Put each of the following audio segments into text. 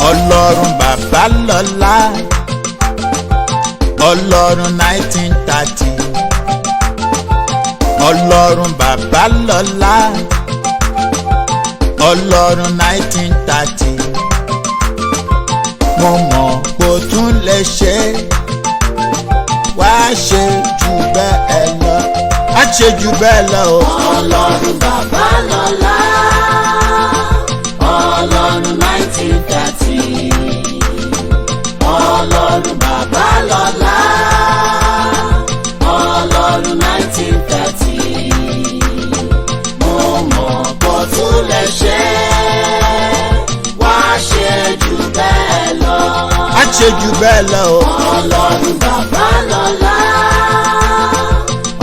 Olorun bàbá lọ́lá, Olorun 1930. Olorun bàbá lọ́lá, Olorun 1930. Mo mọ̀ kó tún lè ṣe, wá ṣe jù bẹ́ẹ̀ lọ, wá ṣe jù bẹ́ẹ̀ lọ o. Olorun bàbá lọ́lá, Olorun 1930. Olorun bàbá lọ́lá, Olorun 1930. Mo mọ̀ bó tún lè ṣe, wá ṣe jù bẹ́ẹ̀ lọ. Wá ṣe jù bẹ́ẹ̀ lọ o. Olorun bàbá lọ́lá,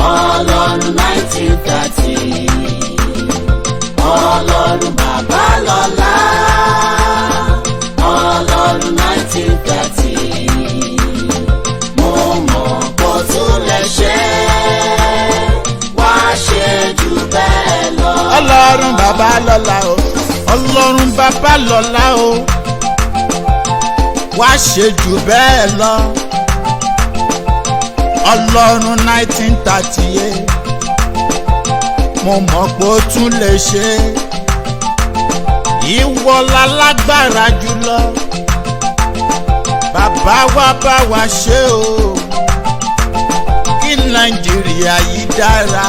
Olorun 1930. Olorun bàbá lọ́lá, Olorun 1930. Mo mọ̀ bó tún lè ṣe, wá ṣe jù bẹ́ẹ̀ lọ. Olorun bàbá lọ́lá o, Olorun bàbá lọ́lá o, wá ṣe jù bẹ́ẹ̀ lọ. Olorun 1930, mo mọ̀ pé ó tún lè ṣe. Ìwọ lálágbára jùlọ, bàbá wa bá wa ṣe o, kí Nàìjíríà yìí dára.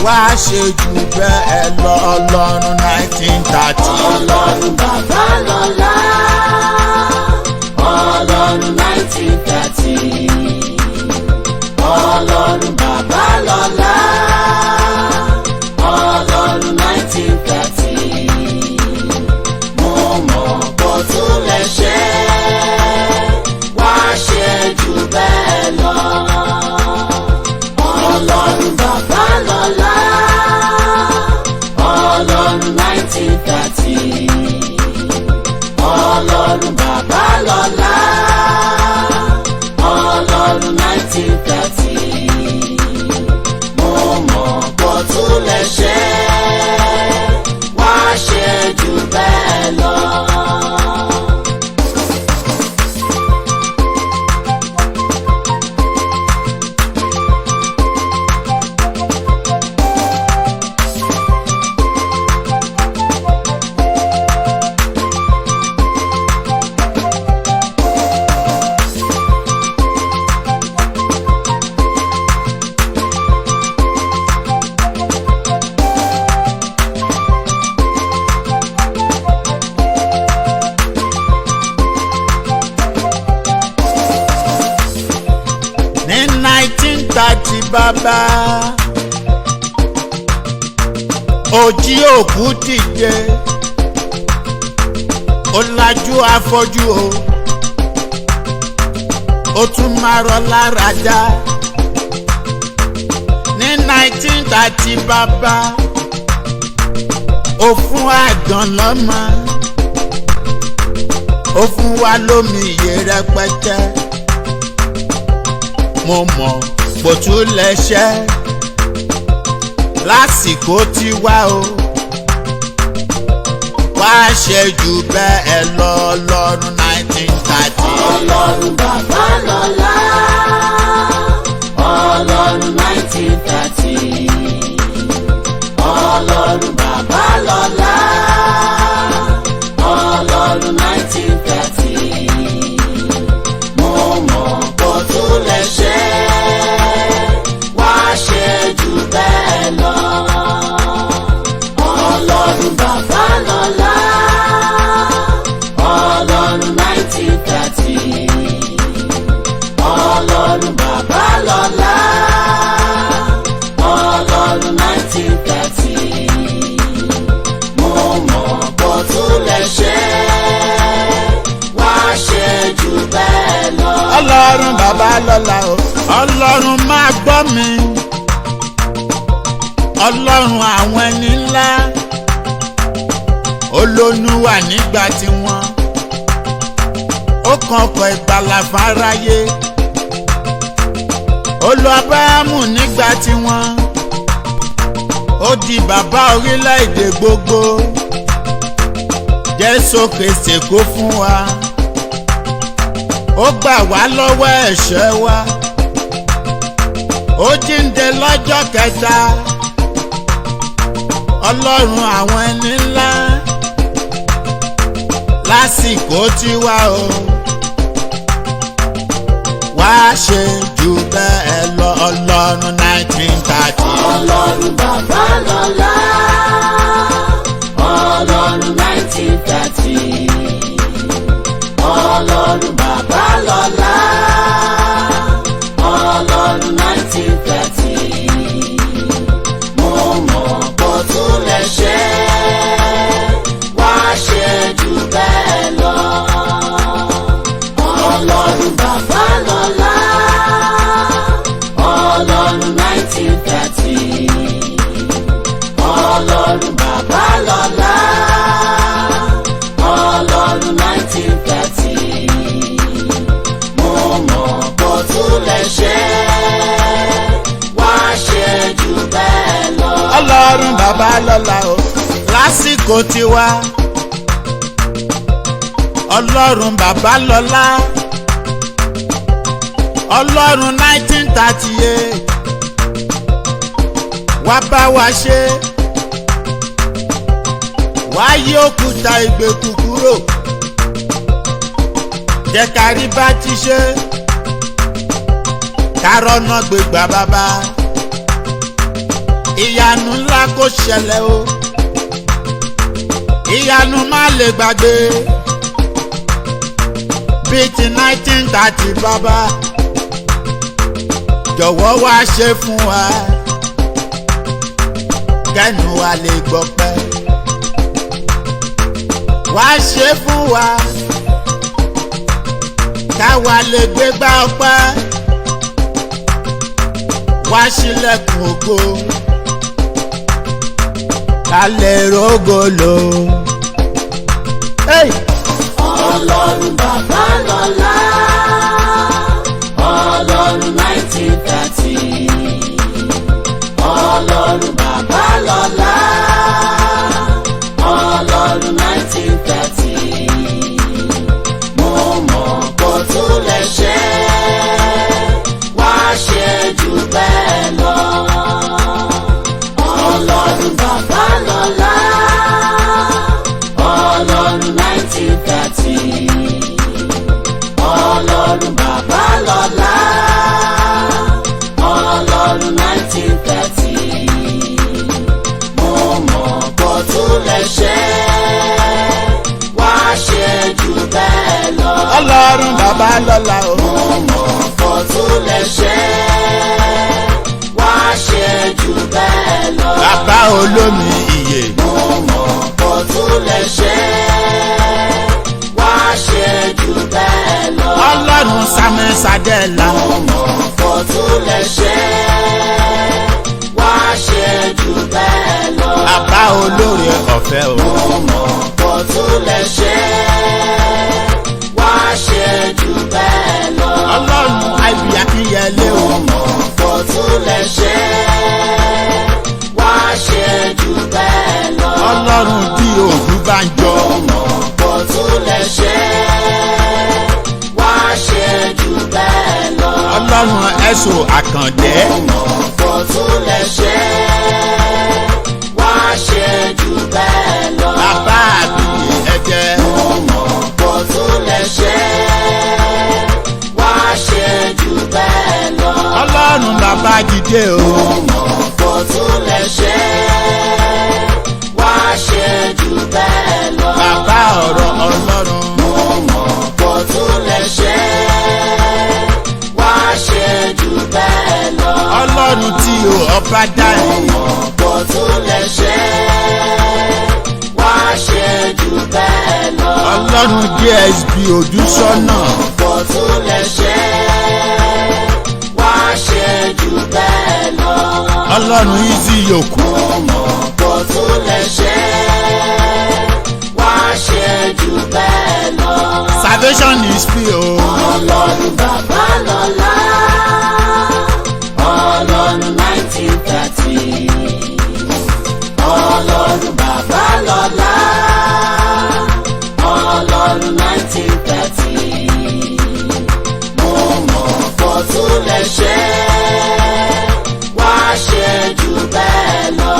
Wá ṣe jù bẹ́ẹ̀ lọ. Olorun 1930. Olorun bàbá lọ́lá, Olorun 1930. Olorun bàbá lọ́lá, Olorun 1930. Mo mọ̀ bó tún lè ṣe, wá ṣe jù bẹ́ẹ̀ lọ. Olorun bàbá lọ́lá, Olorun 1930. Olorun bàbá lọ́lá, Olorun 1930. Mo mọ̀ bó tún lè ṣe, wá ṣe jù bẹ́ẹ̀ lọ. Ní 1930 bàbá, òjì òkú dìde, ó lajú afọ́jú o, ó tún máa rọ lára dá. Ní 1930 bàbá, ó fún àgàn lọ́mọ, ó fún wa lómi iye rẹpẹtẹ. Mo mọ̀ bó tún lè ṣe lásìkò tí wá o, wá ṣe jù bẹ́ẹ̀ lọ. Olorun 1930. Olorun bàbá lọ́lá, Olorun 1930. Olorun bàbá lọ́lá, Olorun 1930. Mo mọ̀ bó tún lè ṣe, wá ṣe jù bẹ́ẹ̀ lọ. Olorun bàbá lọ́lá, Olorun 1930. Olorun bàbá lọ́lá, Olorun 1930. ṣe wá ṣe jù bẹ́ẹ̀ lọ. Ọlọ́run bàbá lọ́la o, Ọlọ́run máa gbọ́ mi. Ọlọ́run àwọn ẹni ńlá, olónúwà nígbà tí wọ́n ó kàn ọkọ̀ ìgbàlà fáráyé. Olú Ábúráhámù nígbà tí wọ́n ó di bàbá orílẹ̀-èdè gbogbo. Jésù Kristi kú fún wa, ó gbà wá lọ́wọ́ ẹ̀ṣẹ̀ wa, ó jíǹde lọ́jọ́ kẹta. Ọlọ́run àwọn ẹni ńlá lásìkò tiwa o, wá ṣe jù bẹ́ẹ̀ lọ. Ọlọ́run 1930. Ọlọ́run bàbá lọ́lá, Ọlọ́run 1930. Ọlọ́run bàbá lọ́lá, Ọlọ́run 1930. Mo mọ̀ kó tún lè ṣe wá ṣe jù bẹ́ẹ̀ lọ. Ọlọ́run bàbá lọ́lá, Ọlọ́run 1930. Ọlọ́run bàbá lọ́lá, Ọlọ́run 1930. Mo mọ̀ kó tún lè ṣe wá ṣe jù bẹ́ẹ̀ lọ. Ọlọ́run bàbá lọ́la o, lásìkò tiwa. Ọlọ́run bàbá lọ́la, Ọlọ́run 1938. Wá bá wa ṣe, wá yí òkúta ìgbèkùn kúrò. Jẹ́ ká rí bá ti ṣe, ká rọ́nà gbégbá bàbá. Ìyanu ńlá kó ṣẹlẹ̀ o, ìyanu má lè gbàgbé. Bíi ti 1930 bàbá, jọ̀wọ́ wá ṣe fún wa, kẹ́nu wa lè gbọ́pẹ́. Wá ṣe fún wa, káwa lè gbégbá ọpẹ́. Wá ṣílẹ̀kùn ògo, ká lè rógo lò. Ọlọ́run bàbá lọ́lá, Ọlọ́run 1930. Ọlọ́run bàbá lọ́lá, Ọlọ́run 1930. Mo mọ̀ kó tún lè ṣe wá ṣe jù bẹ́ẹ̀ lọ. Ọlọ́run bàbá lọ́lá, Ọlọ́run 1930. Ọlọ́run bàbá lọ́lá, Ọlọ́run 1930. Mo mọ̀ kó tún lè ṣe wá ṣe jù bẹ́ẹ̀ lọ. Ọlọ́run bàbá lọ́la o, Mo mọ̀ kó tún lè ṣe wá ṣe jù bẹ́ẹ̀ lọ. bàbá olómi ìyè. Mo mọ̀ kó tún lè ṣe wá ṣe jù bẹ́ẹ̀ lọ. Ọlọ́run Samuel Sadela. Mo mọ̀ kó tún lè ṣe wá ṣe jù bẹ́ẹ̀ lọ. Bàbá olóore ọ̀fẹ́ o. Mo mọ̀ kó tún lè ṣe wá ṣe jù bẹ́ẹ̀ lọ. Ọlọ́run àìbí akínyẹlé o. Mo mọ̀ kó tún lè ṣe wá ṣe jù bẹ́ẹ̀ lọ. Ọlọ́run bí òòlù bá ń jọ. Mo mọ̀ kó tún lè ṣe wá ṣe jù bẹ́ẹ̀ lọ. Ọlọ́run ẹ̀sùn àkàndé. Mo mọ̀ kó tún lè ṣe wá ṣe jù bẹ́ẹ̀ lọ. Bàbá àbíyè ẹ̀jẹ̀. Mo mọ̀ kó tún lè ṣe wá ṣe jù bẹ́ẹ̀ lọ. Ọlọ́run bàbá jíde o. Mo mọ̀ kó tún lè ṣe wá ṣe jù bẹ́ẹ̀ lọ. Bàbá ọ̀rọ̀ Ọlọ́run. Mo mọ̀ kó tún lè ṣe wá ṣe jù bẹ́ẹ̀ lọ. Ọlọ́run tí o ọba dá Mo ẹ̀. mọ̀ kó tún lè ṣe wá ṣe jù bẹ́ẹ̀ ọlọ́run DSB Odúsọ́nà. kò tún lè ṣe wá ṣe jù bẹ́ẹ̀ lọ. ọlọ́run Easy Yòókù. mo mọ̀ kò tún lè ṣe wá ṣe jù bẹ́ẹ̀ lọ. Salvation is free o. Ọlọ́run bàbá lọ́lá, Ọlọ́run 1930. Ọlọ́run bàbá lọ́lá, Ọlọ́run 1930. Mo mọ̀ kò tún lè ṣe wá ṣe jù bẹ́ẹ̀ lọ.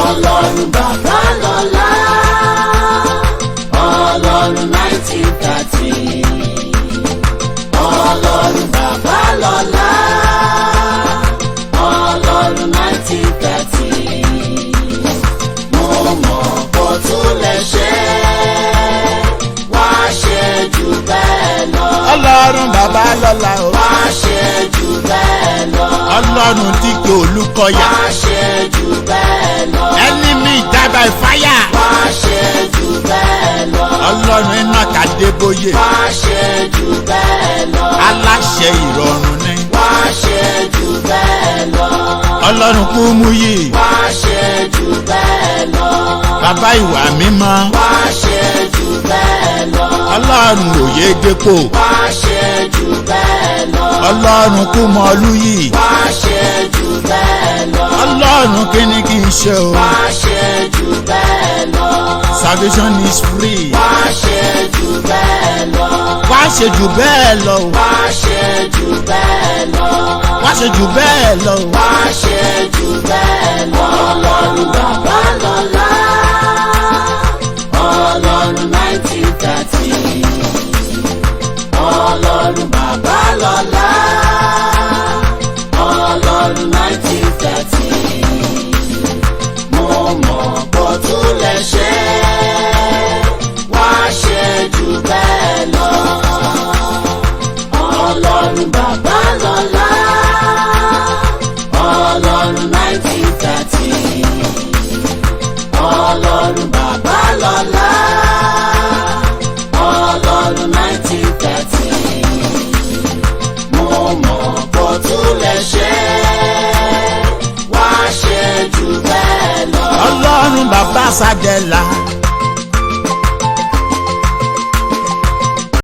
Ọlọ́run bàbá lọ́lá, Ọlọ́run 1930. Ọlọ́run bàbá lọ́lá, Ọlọ́run 1930. Mo mọ̀ kò tún lè ṣe wá ṣe jù bẹ́ẹ̀ lọ. ọlọ́run bàbá lọ́la o. Wá ṣe jù bẹ́ẹ̀ lọ. ọlọ́run Díkè Olúkọ̀yà. Wá ṣe jù bẹ́ẹ̀ lọ. enemy die by fire. Wá ṣe jù bẹ́ẹ̀ lọ. ọlọ́run Enoch Adébóyè. Wá ṣe jù bẹ́ẹ̀ lọ. aláṣẹ ìrọ̀rùn ni. Wá ṣe jù bẹ́ẹ̀ lọ. ọlọ́run Kúmúyì. Wá ṣe jù bẹ́ẹ̀ lọ. bàbá ìwà mímọ́. Wá ṣe jù bẹ́ẹ̀ lọ. ọlọ́run Oyèdépò. Wá ṣe jù bẹ́ẹ̀ lọ. ọlọ́run Kúmọlúyì. Wá ṣe jù bẹ́ẹ̀ lọ. ọlọ́run kíni kí n ṣe o. Wá ṣe jù bẹ́ẹ̀ lọ. Salvation is free. Wá ṣe jù bẹ́ẹ̀ lọ. wá ṣe jù bẹ́ẹ̀ lọ o. Wá ṣe jù bẹ́ẹ̀ lọ. wá ṣe jù bẹ́ẹ̀ lọ o. Wá ṣe jù bẹ́ẹ̀ lọ. Ọlọ́run bàbá lọ́lá, Ọlọ́run 1930. Ọlọ́run bàbá lọ́lá, Ọlọ́run 1930. Mo mọ̀ kò tún lè ṣe wá ṣe jù bẹ́ẹ̀ lọ. Ọlọ́run bàbá lọ́lá, Ọlọ́run 1930. Ọlọ́run bàbá lọ́lá, Ọlọ́run 1930. Mo mọ̀ kò tún lè ṣe wá ṣe jù bẹ́ẹ̀ lọ. ọlọ́run bàbá Sàdẹ̀là.